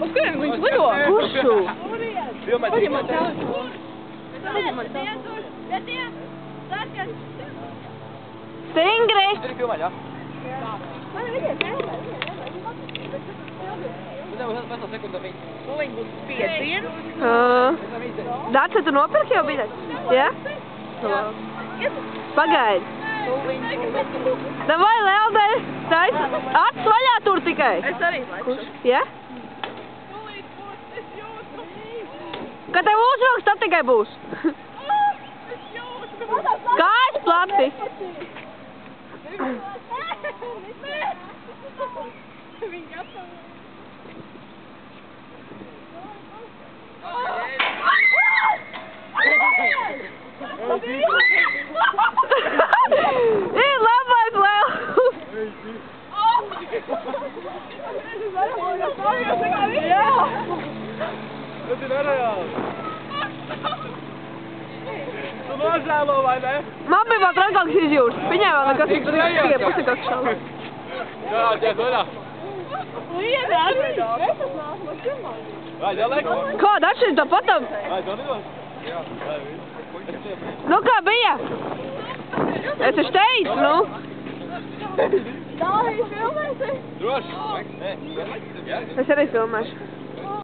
Uz kurien viņš lido? Kuršu? Paņem man telefonu. Stingri! Turi filmēt, jā? Mēs sekundu mīt. Nu, viņi būs spiediens. Dārts, tu nopirki jau biļeti? Jā? Pagaidi. Nu, viņi būs. Davai, Leldē, acis vaļā tur tikai. Es arī laikšu. Jā? Kad tev uzrauks, tad tikai būs. Kāds plati? Viņi gatavo. Ir labais Lēls! Jā! Tas ir nereāli. Tu nožēlo, vai ne? Man bija vēl trakāks izjūrs. Viņai vēl nekas tikai pusakaks šādā. Jā, ķies vaļā. Liena atveidās. Es nāku filmā. Vai, jāliek? Kāda atšķirība tā patam? Vai, tu lidos? Jā, vai, viss. Nu kā bija? Es taču teicu, nu. Dāvī filmēsi? Droši? Nē. Es arī filmēšu.